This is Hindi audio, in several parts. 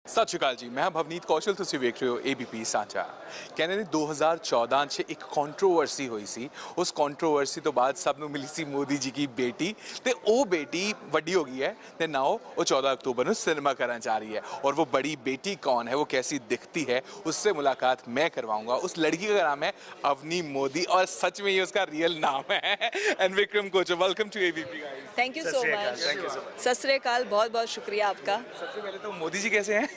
ਸਤਿ ਸ਼੍ਰੀ ਅਕਾਲ ਜੀ, ਮੈਂ ਭਵਨੀਤ ਕੌਸ਼ਲ, ਤੁਸੀਂ ਵੇਖ ਰਹੇ ਹੋ ABP ਸਾਂਝਾ। ਕਹਿੰਦੇ ਨੇ 2014 'ਚ ਇੱਕ ਕੰਟਰੋਵਰਸੀ ਹੋਈ ਸੀ। ਉਸ ਕੰਟਰੋਵਰਸੀ ਤੋਂ ਬਾਅਦ ਸਭ ਨੂੰ ਮਿਲੀ ਸੀ ਮੋਦੀ ਜੀ ਦੀ ਬੇਟੀ, ਤੇ ਉਹ ਬੇਟੀ ਵੱਡੀ ਹੋ गई है ਤੇ नाउ वो 14 अक्टूबर ਨੂੰ सिनेमा करने जा रही है। और वो बड़ी बेटी कौन है, वो कैसी दिखती है, उससे मुलाकात मैं करवाऊंगा। उस लड़की का नाम है अवनी मोदी और सच में ये उसका रियल नाम है। And Vikram Kochar, welcome to ABP guys. Thank you so much. Sat Shri अकाल, बहुत बहुत शुक्रिया आपका। सबसे पहले तो मोदी जी कैसे हैं?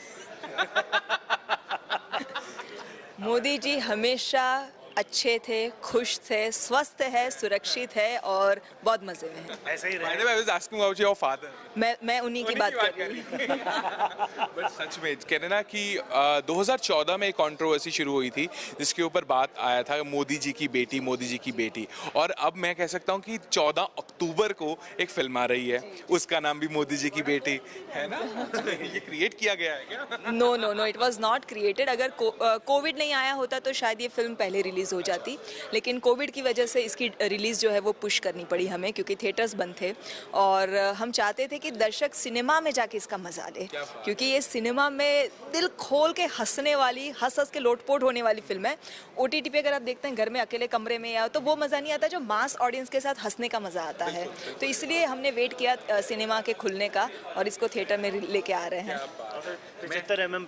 मोदी जी हमेशा अच्छे थे, खुश थे, स्वस्थ है, सुरक्षित है और बहुत मजे में है। ऐसे ही रहे। I was asking about your father. मैं उन्हीं की बात कर रही हूँ। बट सच में कहने ना कि 2014 में एक कंट्रोवर्सी शुरू हुई थी जिसके ऊपर बात आया था मोदी जी की बेटी, और अब मैं कह सकता हूँ कि 14 अक्टूबर को एक फिल्म आ रही है, उसका नाम भी मोदी जी की बेटी है ना। ये क्रिएट किया गया है क्या? No, it was not created. अगर कोविड नहीं आया होता तो शायद ये फिल्म पहले रिलीज हो जाती, लेकिन कोविड की वजह से इसकी रिलीज जो है वो पुश करनी पड़ी हमें, क्योंकि थिएटर्स बंद थे और हम चाहते थे कि दर्शक सिनेमा में जाके इसका मजा ले, क्योंकि ये सिनेमा में दिल खोल के हंसने वाली, हंस के लोटपोट होने वाली फिल्म है। OTT पे अगर आप देखते हैं घर में अकेले कमरे में या तो वो मज़ा नहीं आता जो मास ऑडियंस के साथ हंसने का मज़ा आता है। तो इसलिए हमने वेट किया सिनेमा के खुलने का और इसको थिएटर में लेके आ रहे हैं। 75 mm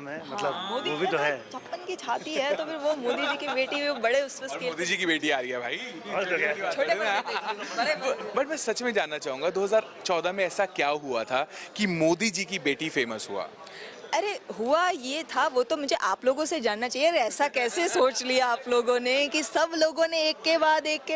है, मतलब वो भी तो है। 56 की छाती है तो फिर वो मोदी जी की बेटी वो बड़े उस मोदी जी की बेटी आ रही है भाई। छोटे बट मैं सच में जानना चाहूँगा 2014 में ऐसा क्या हुआ था कि मोदी जी की बेटी फेमस हुआ? अरे हुआ ये था, वो तो मुझे आप लोगों से जानना चाहिए। अरे ऐसा कैसे सोच लिया आप लोगों ने कि सब लोगों ने एक के बाद एक,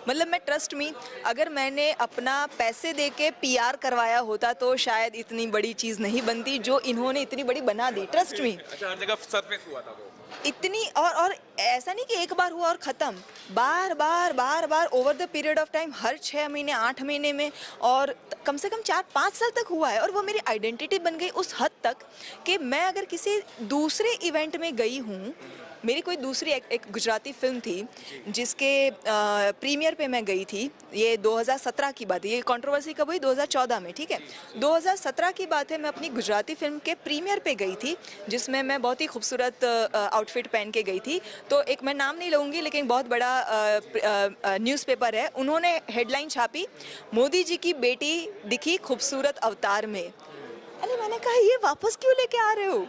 मतलब मैं ट्रस्ट मी, अगर मैंने अपना पैसे दे के PR करवाया होता तो शायद इतनी बड़ी चीज़ नहीं बनती जो इन्होंने इतनी बड़ी बना दी। Trust me. अच्छा, हर जगह सरफेस हुआ था वो इतनी, और ऐसा नहीं कि एक बार हुआ और ख़त्म, बार over the period of time, हर 6 महीने 8 महीने में, और कम से कम 4-5 साल तक हुआ है। और वो मेरी आइडेंटिटी बन गई उस हद तक कि मैं अगर किसी दूसरे इवेंट में गई हूँ, मेरी कोई दूसरी एक गुजराती फिल्म थी जिसके प्रीमियर पे मैं गई थी, ये 2017 की बात है, ये कंट्रोवर्सी कब हुई 2014 में, ठीक है। 2017 की बात है, मैं अपनी गुजराती फिल्म के प्रीमियर पे गई थी जिसमें मैं बहुत ही खूबसूरत आउटफिट पहन के गई थी। तो एक, मैं नाम नहीं लूँगी, लेकिन बहुत बड़ा न्यूज़पेपर है, उन्होंने हेडलाइन छापी, मोदी जी की बेटी दिखी खूबसूरत अवतार में। अरे मैंने कहा ये वापस क्यों लेके आ रहे हो?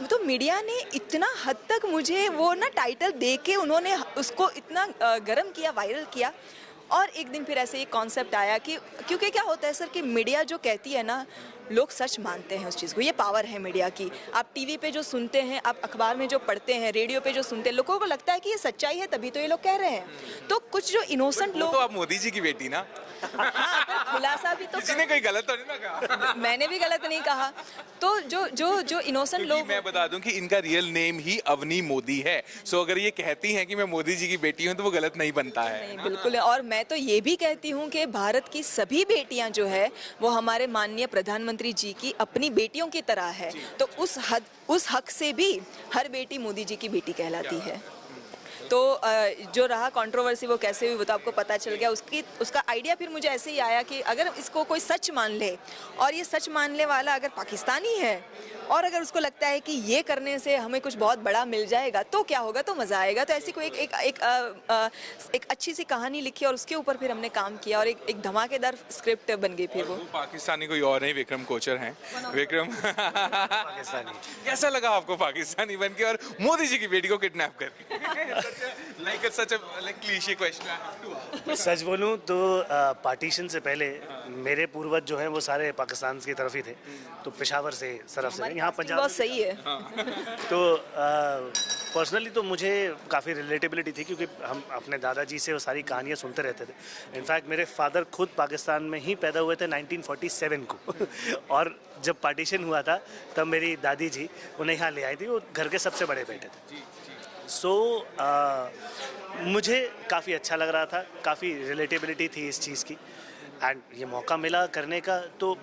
तो मीडिया ने इतना हद तक मुझे वो ना टाइटल दे के उन्होंने उसको इतना गर्म किया, वायरल किया। और एक दिन फिर ऐसे ही कॉन्सेप्ट आया कि, क्योंकि क्या होता है सर कि मीडिया जो कहती है ना, लोग सच मानते हैं उस चीज़ को। ये पावर है मीडिया की। आप TV पे जो सुनते हैं, आप अखबार में जो पढ़ते हैं, रेडियो पे जो सुनते हैं, लोगों को लगता है कि ये सच्चाई है, तभी तो ये लोग कह रहे हैं। तो कुछ जो इनोसेंट लोग, तो आप मोदी जी की बेटी ना। हाँ, पर खुलासा भी तो किसी ने कोई गलत तो नहीं ना कहा। मैंने भी गलत नहीं कहा। तो जो इनोसेंट लोग, मैं बता दूं कि इनका रियल नेम ही अवनी मोदी है। सो अगर ये कहती हैं कि मैं मोदी जी की बेटी हूं तो वो गलत नहीं बनता है। नहीं, बिल्कुल। और मैं तो ये भी कहती हूँ कि भारत की सभी बेटियां जो है वो हमारे माननीय प्रधानमंत्री जी की अपनी बेटियों की तरह है। तो उस हक से भी हर बेटी मोदी जी की बेटी कहलाती है। तो जो रहा कंट्रोवर्सी वो कैसे हुई वो तो आपको पता चल गया। उसका आइडिया फिर मुझे ऐसे ही आया कि अगर इसको कोई सच मान ले, और ये सच मानने वाला अगर पाकिस्तानी है, और अगर उसको लगता है कि ये करने से हमें कुछ बहुत बड़ा मिल जाएगा तो क्या होगा, तो मज़ा आएगा। तो ऐसी कोई एक अच्छी सी कहानी लिखी और उसके ऊपर फिर हमने काम किया और एक धमाकेदार स्क्रिप्ट बन गई फिर वो। पाकिस्तानी कोई और नहीं, विक्रम कोचर हैं। विक्रम पाकिस्तानी कैसा लगा आपको पाकिस्तानी बन के और मोदी जी की बेटी को किडनैप करके? सच बोलूं तो पार्टीशन से पहले मेरे पूर्वज जो हैं वो सारे पाकिस्तान की तरफ ही थे, तो पेशावर से सरफ से, यहाँ पंजाब बहुत सही है। तो पर्सनली तो मुझे काफ़ी रिलेटेबिलिटी थी, क्योंकि हम अपने दादाजी से वो सारी कहानियाँ सुनते रहते थे। इनफैक्ट मेरे फादर खुद पाकिस्तान में ही पैदा हुए थे 1947 को और जब पार्टीशन हुआ था तब मेरी दादी जी उन्हें यहाँ ले आई थी, वो घर के सबसे बड़े बेटे थे। सो मुझे काफ़ी अच्छा लग रहा था, काफ़ी रिलेटेबिलिटी थी इस चीज़ की, एंड ये मौका मिला करने का, तो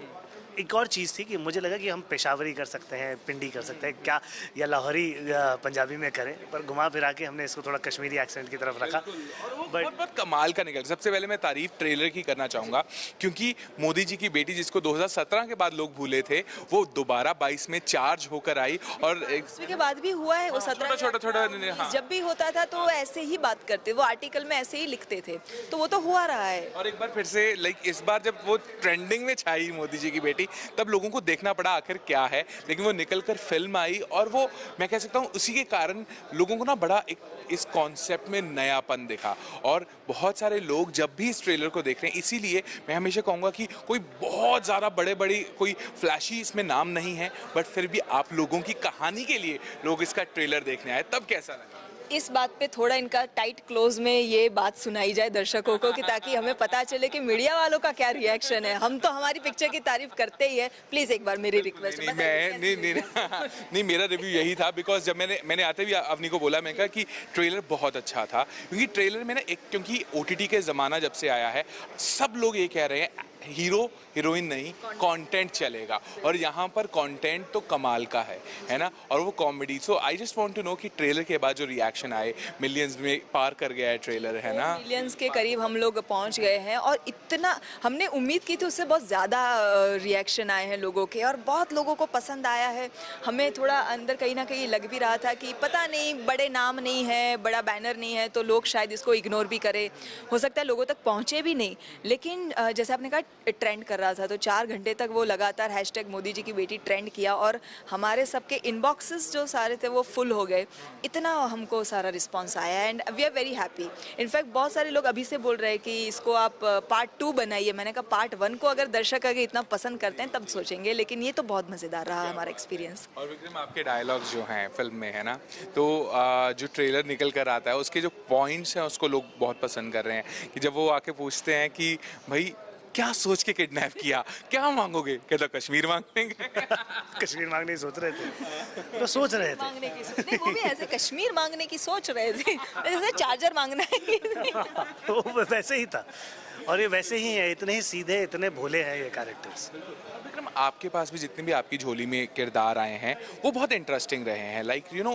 एक और चीज़ थी कि मुझे लगा कि हम पेशावरी कर सकते हैं, पिंडी कर सकते हैं क्या, या लाहौरी या पंजाबी में करें, पर घुमा फिरा के हमने इसको थोड़ा कश्मीरी एक्सेंट की तरफ रखा। बहुत बहुत कमाल का निकल। सबसे पहले मैं तारीफ ट्रेलर की करना चाहूँगा, क्योंकि मोदी जी की बेटी जिसको 2017 के बाद लोग भूले थे, वो दोबारा 22 में चार्ज होकर आई। और उसके के बाद भी हुआ है वो 17 छोटा हाँ। जब भी होता था तो ऐसे ही बात करते, वो आर्टिकल में ऐसे ही लिखते थे, तो वो तो हुआ रहा है। और एक बार फिर से इस बार जब वो ट्रेंडिंग में छाई मोदी जी की बेटी, तब लोगों को देखना पड़ा आखिर क्या है, लेकिन वो निकल कर फिल्म आई। और वो मैं कह सकता हूँ उसी के कारण लोगों को ना बड़ा एक इस कॉन्सेप्ट में नयापन दिखा। और बहुत सारे लोग जब भी इस ट्रेलर को देख रहे हैं, इसीलिए मैं हमेशा कहूँगा कि कोई बहुत ज़्यादा बड़े कोई फ्लैशी इसमें नाम नहीं है, बट फिर भी आप लोगों की कहानी के लिए लोग इसका ट्रेलर देखने आए। तब कैसा लगा? इस बात पे थोड़ा इनका टाइट क्लोज में ये बात सुनाई जाए दर्शकों को, कि ताकि हमें पता चले कि मीडिया वालों का क्या रिएक्शन है। हम तो हमारी पिक्चर की तारीफ करते ही है, प्लीज एक बार मेरी रिक्वेस्ट। नहीं, मेरा रिव्यू यही था, बिकॉज जब मैंने आते भी अवनी को बोला, मैं कहा कि ट्रेलर बहुत अच्छा था, क्योंकि ट्रेलर में ना क्योंकि OTT के ज़माना जब से आया है, सब लोग ये कह रहे हैं हीरो हीरोइन नहीं, कंटेंट चलेगा, और यहाँ पर कंटेंट तो कमाल का है ना, और वो comedy. So I just want to know कि ट्रेलर के बाद जो रिएक्शन आए, मिलियंस में पार कर गया है ट्रेलर, है ना, मिलियंस के करीब हम लोग पहुँच गए हैं, और इतना हमने उम्मीद की थी उससे बहुत ज़्यादा रिएक्शन आए हैं लोगों के, और बहुत लोगों को पसंद आया है। हमें थोड़ा अंदर कहीं ना कहीं लग भी रहा था कि पता नहीं, बड़े नाम नहीं है, बड़ा बैनर नहीं है, तो लोग शायद इसको इग्नोर भी करें, हो सकता है लोगों तक पहुँचे भी नहीं। लेकिन जैसे आपने कहा ट्रेंड कर रहा था, तो 4 घंटे तक वो लगातार हैशटैग मोदी जी की बेटी ट्रेंड किया, और हमारे सबके इनबॉक्सेस जो सारे थे वो फुल हो गए। इतना हमको सारा रिस्पांस आया, and we are very happy. In fact बहुत सारे लोग अभी से बोल रहे हैं कि इसको आप पार्ट 2 बनाइए। मैंने कहा पार्ट 1 को अगर दर्शक अगर इतना पसंद करते हैं तब सोचेंगे, लेकिन ये तो बहुत मज़ेदार रहा हमारा एक्सपीरियंस। और विक्रम, आपके डायलॉग्स जो हैं फिल्म में, है ना, तो जो ट्रेलर निकल कर आता है उसके जो पॉइंट्स हैं उसको लोग बहुत पसंद कर रहे हैं, कि जब वो आके पूछते हैं कि भाई क्या सोच के किडनैप किया, क्या मांगोगे, कहता कश्मीर मांगेंगे। कश्मीर मांगने की सोच रहे थे, तो सोच रहे थे मांगने की सोच, नहीं, वो भी ऐसे कश्मीर मांगने की सोच रहे थे, जैसे चार्जर मांगना है। वो वैसे ही था, और ये वैसे ही है, इतने ही सीधे, इतने भोले हैं ये कैरेक्टर्स। विक्रम, आपके पास भी जितने भी आपकी झोली में किरदार आए हैं वो बहुत इंटरेस्टिंग रहे हैं, लाइक यू नो,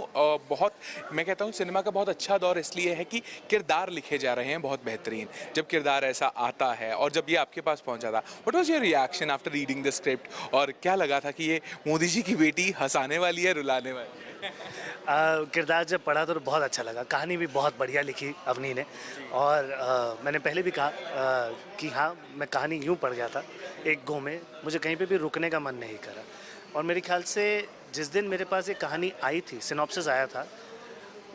बहुत, मैं कहता हूँ सिनेमा का बहुत अच्छा दौर इसलिए है कि किरदार लिखे जा रहे हैं बहुत बेहतरीन। जब किरदार ऐसा आता है, और जब ये आपके पास पहुंचा था, what was your reaction after reading the script, और क्या लगा था कि ये मोदी जी की बेटी हंसाने वाली है, रुलाने वाली है? किरदार जब पढ़ा तो बहुत अच्छा लगा, कहानी भी बहुत बढ़िया लिखी अवनी ने, और मैंने पहले भी कहा कि हाँ, मैं कहानी यूँ पढ़ गया था एक गो में, मुझे कहीं पे भी रुकने का मन नहीं करा। और मेरे ख्याल से जिस दिन मेरे पास ये कहानी आई थी, सिनॉप्सिस आया था,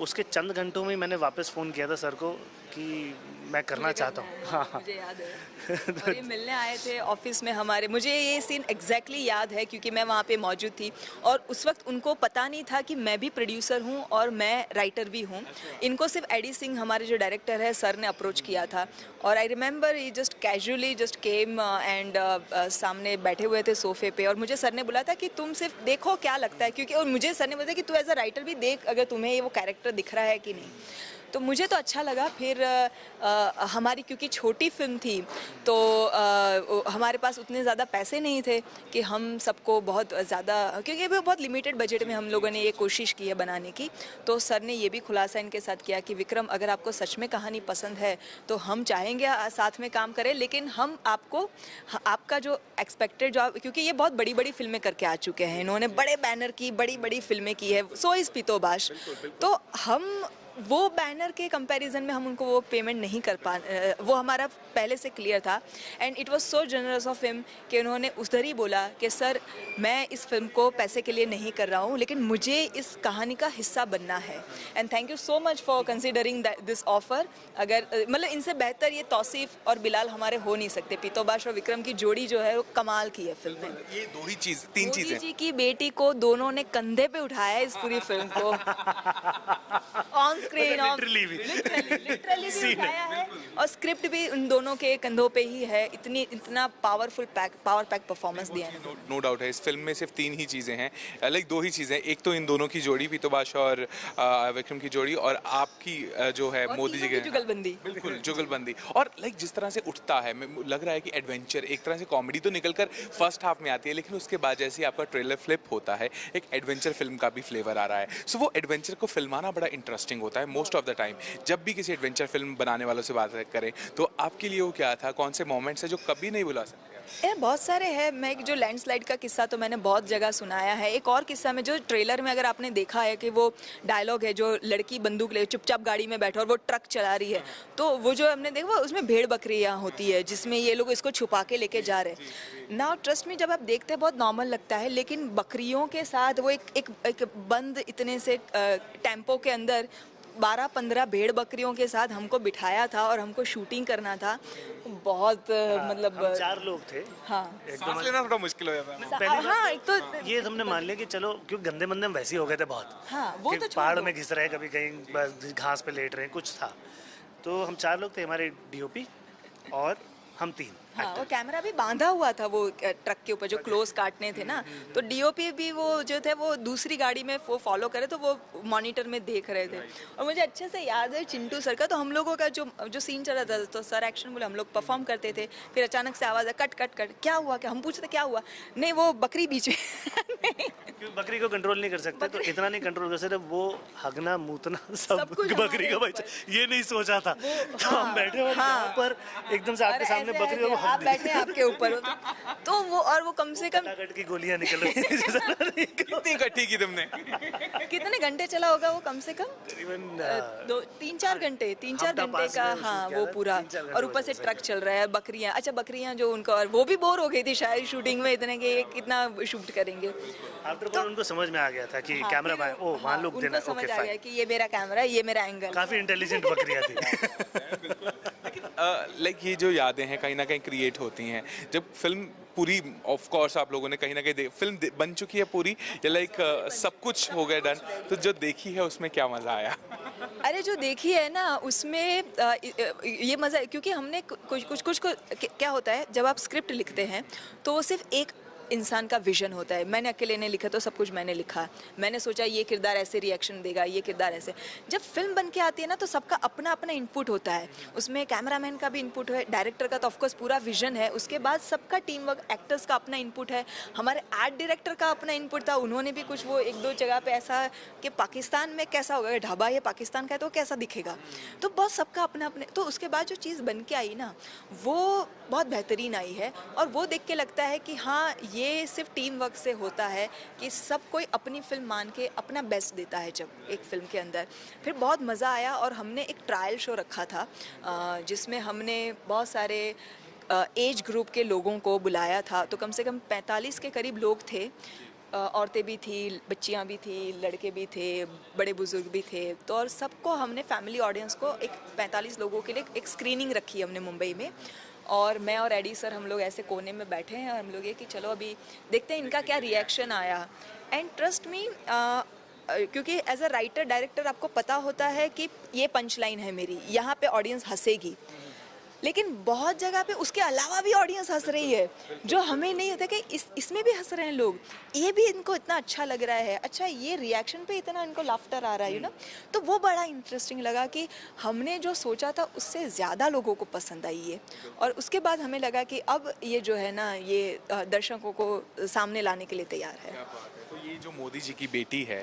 उसके चंद घंटों में मैंने वापस फ़ोन किया था सर को कि मैं करना चाहता हूँ। हाँ, मुझे याद है, और ये मिलने आए थे ऑफिस में हमारे। मुझे ये सीन एग्जैक्टली याद है, क्योंकि मैं वहाँ पे मौजूद थी, और उस वक्त उनको पता नहीं था कि मैं भी प्रोड्यूसर हूँ और मैं राइटर भी हूँ। इनको सिर्फ एडी सिंह, हमारे जो डायरेक्टर है, सर ने अप्रोच किया था, और I remember he just casually just came and सामने बैठे हुए थे सोफे पे, और मुझे सर ने बोला था कि तुम सिर्फ देखो क्या लगता है, क्योंकि, और मुझे सर ने बोला कि तू एज अ राइटर भी देख अगर तुम्हें ये वो कैरेक्टर दिख रहा है कि नहीं। तो मुझे तो अच्छा लगा। फिर हमारी क्योंकि छोटी फिल्म थी, तो हमारे पास उतने ज़्यादा पैसे नहीं थे कि हम सबको बहुत ज़्यादा, क्योंकि वो बहुत लिमिटेड बजट में हम लोगों ने ये कोशिश की है बनाने की। तो सर ने ये भी खुलासा इनके साथ किया कि विक्रम, अगर आपको सच में कहानी पसंद है तो हम चाहेंगे साथ में काम करें, लेकिन हम आपको आपका जो एक्सपेक्टेड जो, क्योंकि ये बहुत बड़ी बड़ी फिल्में करके आ चुके हैं, इन्होंने बड़े बैनर की बड़ी बड़ी फिल्में की है, सो इस पितोबाश, तो हम वो बैनर के कंपैरिजन में हम उनको वो पेमेंट नहीं कर पा, वो हमारा पहले से क्लियर था। And it was so generous of him कि उन्होंने उधर ही बोला कि सर, मैं इस फिल्म को पैसे के लिए नहीं कर रहा हूँ, लेकिन मुझे इस कहानी का हिस्सा बनना है। And thank you so much for considering this offer. अगर मतलब इनसे बेहतर ये तौसीफ और बिलाल हमारे हो नहीं सकते। पितोबाश और विक्रम की जोड़ी जो है वो कमाल की है फिल्म में। ये दो ही चीज, तीन चीजें, मोदी जी की बेटी को दोनों ने कंधे पे उठाया है इस पूरी फिल्म को, ऑन स्क्रीन, लिटरली भी लिटरली भी उठाया है। और स्क्रिप्ट भी उन दोनों के कंधों पे ही है, इतना पावर पैक परफॉर्मेंस दिया है। नो डाउट है, इस फिल्म में सिर्फ 3 ही चीज़ें हैं, लाइक 2 ही चीज़ें, एक तो इन दोनों की जोड़ी पीतोबाश और विक्रम की जोड़ी, और आपकी जो है और मोदी जी तीनों के की जुगलबंदी। बिल्कुल जुगलबंदी। और लाइक जिस तरह से उठता है, लग रहा है कि एडवेंचर, एक तरह से कॉमेडी तो निकलकर फर्स्ट हाफ में आती है, लेकिन उसके बाद जैसे ही आपका ट्रेलर फ्लिप होता है एक एडवेंचर फिल्म का भी फ्लेवर आ रहा है। सो वो एडवेंचर को फिल्माना बड़ा इंटरेस्टिंग होता है मोस्ट ऑफ द टाइम। जब भी किसी एडवेंचर फिल्म बनाने वालों से बात करें तो आपके लिए वो क्या था, कौन से मोमेंट्स है जो कभी नहीं भुला सकते? यार बहुत सारे हैं। मैं जो लैंडस्लाइड का किस्सा तो मैंने बहुत जगह सुनाया है। एक और किस्सा में जो ट्रेलर में अगर आपने देखा है कि वो डायलॉग है, जो लड़की बंदूक ले चुपचाप गाड़ी में बैठा और वो ट्रक चला रही है, तो वो जो हमने देखा उसमें भेड़ बकरियाँ होती है जिसमें ये लोग इसको छुपा के लेके जा रहे हैं ना। ट्रस्ट में जब आप देखते हैं बहुत नॉर्मल लगता है, लेकिन बकरियों के साथ वो एक बंद इतने से टेम्पो के अंदर 12-15 भेड़ बकरियों के साथ हमको बिठाया था और हमको शूटिंग करना था। बहुत मतलब हम 4 लोग थे। हाँ सांस लेना थोड़ा मुश्किल हो जाता है। पहली हाँ, एक तो ये हमने मान लिया कि चलो, क्योंकि गंदे मंदे हम वैसे ही हो गए थे बहुत। हाँ, वो कि तो छोड़ पहाड़ दो। में घिस रहे, कभी कहीं बस घास पे लेट रहे, कुछ था। तो हम 4 लोग थे, हमारे डीओपी और हम 3। हाँ, वो कैमरा भी बांधा हुआ था वो ट्रक के ऊपर, जो क्लोज काटने थे ना, तो डीओपी भी वो जो थे वो दूसरी गाड़ी में वो फॉलो करे, तो वो मॉनिटर में देख रहे थे। और मुझे अच्छे से याद है चिंटू सर का, तो हम लोगों का जो सीन चल रहा था, तो सर एक्शन बोले, हम लोग परफॉर्म करते थे, फिर अचानक से आवाज़ है कट कट कट, क्या हुआ, क्या, हम पूछते क्या हुआ, नहीं वो बकरी बीच में क्योंकि बकरी को कंट्रोल नहीं कर सकते, तो इतना नहीं कंट्रोल कर सकते, वो हगना मूतना सब कुछ बकरी का हमारे बच्चा, ये नहीं सोचा था। तो हाँ, हम बैठे हुए हाँ। यहाँ पर एकदम से आपके और सामने ऐसे बकरी को आप हग बैठे हैं आपके ऊपर हो, तो वो, और वो कम से कम कट की गोलियां निकल रही हैं। कितनी इकट्ठी की तुमने? कितने घंटे चला होगा वो, कम से कम तकरीबन 3-4 घंटे, 3-4 हफ्ता घंटे पास का। में हाँ, शूट वो किया था, पूरा, 3-4 घंटे और ऊपर से हो ट्रक चल रहा है, बकरियां, अच्छा बकरियां जो उनका, और वो भी बोर हो गई थी शायद शूटिंग में, इतने के कितना शूट करेंगे। आफ्टर ऑल उनको समझ में आ गया था कि कैमरा मैन, ओ वहाँ लुक देना, उनको समझ ओके आ गया फाइन। कि ये मेरा कैमरा है, ये मेरा एंगल। काफी इंटेलिजेंट बकरियां थी। लाइक ये जो यादें हैं कहीं ना कहीं क्रिएट होती हैं जब फिल्म पूरी, ऑफ कोर्स आप लोगों ने कहीं ना कहीं फिल्म बन चुकी है पूरी, या लाइक सब कुछ हो गया डन, तो जो देखी है उसमें क्या मज़ा आया? अरे जो देखी है ना उसमें ये मज़ा है, क्योंकि हमने कुछ क्या होता है जब आप स्क्रिप्ट लिखते हैं तो वो सिर्फ एक इंसान का विजन होता है। मैंने अकेले नहीं लिखा, तो सब कुछ मैंने लिखा, मैंने सोचा ये किरदार ऐसे रिएक्शन देगा, ये किरदार ऐसे। जब फिल्म बन के आती है ना तो सबका अपना अपना इनपुट होता है, उसमें कैमरामैन का भी इनपुट है, डायरेक्टर का तो ऑफकोर्स पूरा विजन है, उसके बाद सबका टीम वर्क, एक्टर्स का अपना इनपुट है, हमारे आर्ट डायरेक्टर का अपना इनपुट था, उन्होंने भी कुछ वो 1-2 जगह पे ऐसा कि पाकिस्तान में कैसा होगा, ढाबा ये पाकिस्तान का है तो कैसा दिखेगा, तो बहुत सबका अपना अपने। तो उसके बाद जो चीज़ बन के आई ना वो बहुत बेहतरीन आई है, और वो देख के लगता है कि हाँ ये सिर्फ टीम वर्क से होता है, कि सब कोई अपनी फिल्म मान के अपना बेस्ट देता है जब एक फिल्म के अंदर। फिर बहुत मज़ा आया, और हमने एक ट्रायल शो रखा था जिसमें हमने बहुत सारे एज ग्रुप के लोगों को बुलाया था, तो कम से कम 45 के करीब लोग थे, औरतें भी थी, बच्चियां भी थी, लड़के भी थे, बड़े बुजुर्ग भी थे, तो और सबको हमने फैमिली ऑडियंस को एक 45 लोगों के लिए एक स्क्रीनिंग रखी हमने मुंबई में, और मैं और एडी सर हम लोग ऐसे कोने में बैठे हैं, और हम लोग ये कि चलो अभी देखते हैं इनका क्या रिएक्शन आया। एंड ट्रस्ट मी, क्योंकि एज अ राइटर डायरेक्टर आपको पता होता है कि ये पंच लाइन है मेरी, यहाँ पे ऑडियंस हंसेगी, लेकिन बहुत जगह पे उसके अलावा भी ऑडियंस हंस रही है, जो हमें नहीं होता कि इसमें भी हंस रहे हैं लोग, ये भी इनको इतना अच्छा लग रहा है, अच्छा ये रिएक्शन पे इतना इनको लाफ्टर आ रहा है, यू नो। तो वो बड़ा इंटरेस्टिंग लगा कि हमने जो सोचा था उससे ज़्यादा लोगों को पसंद आई है, और उसके बाद हमें लगा कि अब ये जो है ना ये दर्शकों को सामने लाने के लिए तैयार है। तो ये जो मोदी जी की बेटी है,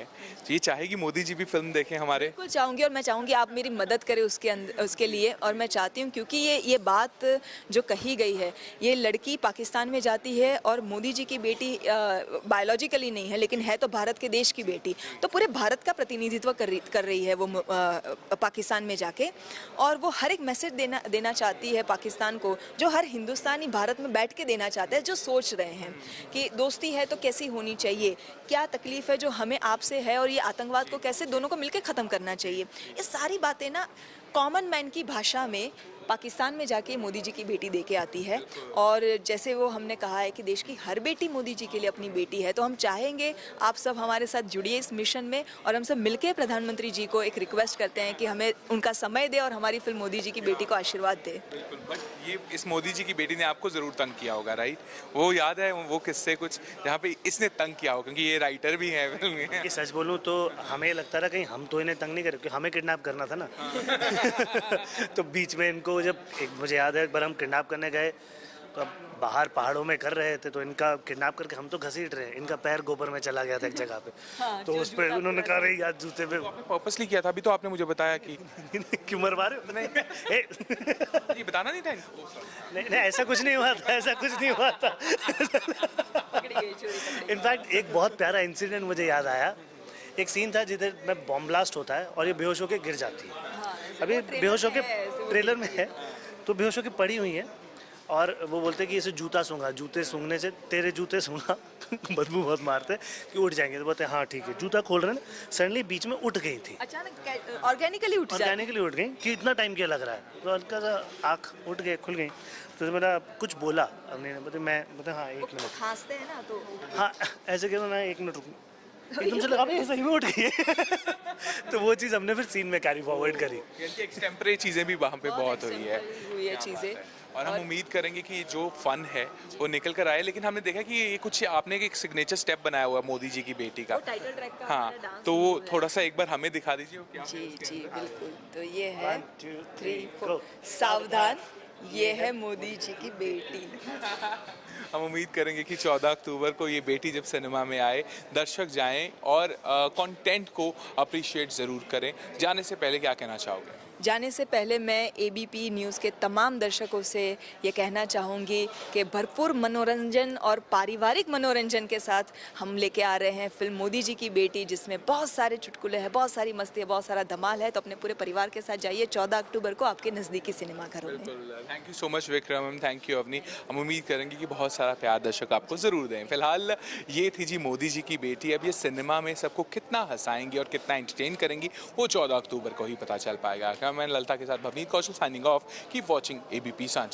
ये चाहेगी मोदी जी भी फिल्म देखें हमारे? बिल्कुल चाहूँगी, और मैं चाहूँगी आप मेरी मदद करें उसके लिए, और मैं चाहती हूँ क्योंकि ये बात जो कही गई है, ये लड़की पाकिस्तान में जाती है और मोदी जी की बेटी बायोलॉजिकली नहीं है लेकिन है तो भारत के देश की बेटी, तो पूरे भारत का प्रतिनिधित्व कर रही है वो पाकिस्तान में जाके, और वो हर एक मैसेज देना चाहती है पाकिस्तान को, जो हर हिंदुस्तानी भारत में बैठ के देना चाहता है, जो सोच रहे हैं कि दोस्ती है तो कैसी होनी चाहिए, क्या तकलीफ़ है जो हमें आपसे है, और ये आतंकवाद को कैसे दोनों को मिलकर ख़त्म करना चाहिए। ये सारी बातें ना कॉमन मैन की भाषा में पाकिस्तान में जाके मोदी जी की बेटी दे के आती है। और जैसे वो हमने कहा है कि देश की हर बेटी मोदी जी के लिए अपनी बेटी है, तो हम चाहेंगे आप सब हमारे साथ जुड़िए इस मिशन में और हम सब मिलकर प्रधानमंत्री जी को एक रिक्वेस्ट करते हैं कि हमें उनका समय दे और हमारी फिल्म मोदी जी की बेटी को आशीर्वाद दे। बिल्कुल, बट ये इस मोदी जी की बेटी ने आपको ज़रूर तंग किया होगा, राइट? वो याद है वो किस्से कुछ जहाँ पे इसने तंग किया हो, क्योंकि ये राइटर भी है फिल्म में। कि सच बोलूं तो हमें लगता था कहीं हम तो इन्हें तंग नहीं कर रहे, हमें किडनैप करना था ना। तो बीच में इनको जब मुझे याद है एक बार हम किडनैप करने गए, तो अब बाहर पहाड़ों में कर रहे थे, तो इनका किडनैप करके हम तो घसीट रहे हैं, इनका पैर गोबर में चला गया था एक जगह पे। हाँ, तो उस पर उन्होंने कहा रही याद जूते पे आपने पर्पसली किया था, अभी तो आपने मुझे बताया कि क्यों मरवा रहे हो? नहीं ये बताना नहीं था इनको। नहीं, ऐसा कुछ नहीं हुआ था, ऐसा कुछ नहीं हुआ था। इनफैक्ट एक बहुत प्यारा इंसिडेंट मुझे याद आया। एक सीन था जिधर में बॉम्ब ब्लास्ट होता है और ये बेहोश होकर गिर जाती है। अभी बेहोश होकर ट्रेलर में है, तो बेहोश होकर पड़ी हुई है और वो बोलते कि इसे जूता सूंघा, जूते सूंघने से तेरे जूते सूंघा बदबू बहुत मारते कि उठ जाएंगे। तो बोलते हाँ ठीक है, जूता खोल रहे हैं, सडनली बीच में उठ गई थी, अचानक ऑर्गेनिकली उठ जाती है। ऑर्गेनिकली उठ गई कि इतना टाइम क्या लग रहा है, तो हल्का सा आँख उठ गई, खुल गई। तो बोला कुछ बोला हमने, बोलते मैं बोलते हाँ 1 मिनट, खांसते हैं ना तो हाँ ऐसे कह ना 1 मिनट रुक, एकदम से लगा भाई सही में उठ गई है। तो वो चीज़ हमने फिर सीन में कैरी फॉरवर्ड करी। यानी एक्सटेम्परेरी चीज़ें भी वहाँ पे बहुत हुई है चीज़ें। और हम उम्मीद करेंगे कि जो फन है वो निकल कर आए। लेकिन हमने देखा कि ये कुछ आपने एक सिग्नेचर स्टेप बनाया हुआ है मोदी जी की बेटी का, टाइटल ट्रैक का हाँ, हमारा डांस तो वो हुआ है। थोड़ा सा एक बार हमें दिखा दीजिए वो क्या है जी उसके जी अंदर। बिल्कुल। तो ये है 1 2 3 3 4 सावधान, ये है मोदी जी की बेटी। हम उम्मीद करेंगे कि 14 अक्टूबर को ये बेटी जब सिनेमा में आए, दर्शक जाएं और कंटेंट को अप्रिशिएट ज़रूर करें। जाने से पहले क्या कहना चाहोगे? जाने से पहले मैं एबीपी न्यूज़ के तमाम दर्शकों से ये कहना चाहूँगी कि भरपूर मनोरंजन और पारिवारिक मनोरंजन के साथ हम लेके आ रहे हैं फिल्म मोदी जी की बेटी, जिसमें बहुत सारे चुटकुले हैं, बहुत सारी मस्ती है, बहुत सारा धमाल है। तो अपने पूरे परिवार के साथ जाइए 14 अक्टूबर को आपके नज़दीकी सिनेमाघरों में। Thank you so much Vikram, thank you Avni. हम उम्मीद करेंगे कि बहुत सारा प्यार दर्शक आपको ज़रूर दें। फिलहाल ये थी जी मोदी जी की बेटी। अब ये सिनेमा में सबको कितना हंसाएंगी और कितना एंटरटेन करेंगी वो 14 अक्टूबर को ही पता चल पाएगा। मैं ललता के साथ Bhavneet Kaushal signing off. Keep watching ABP सांझा।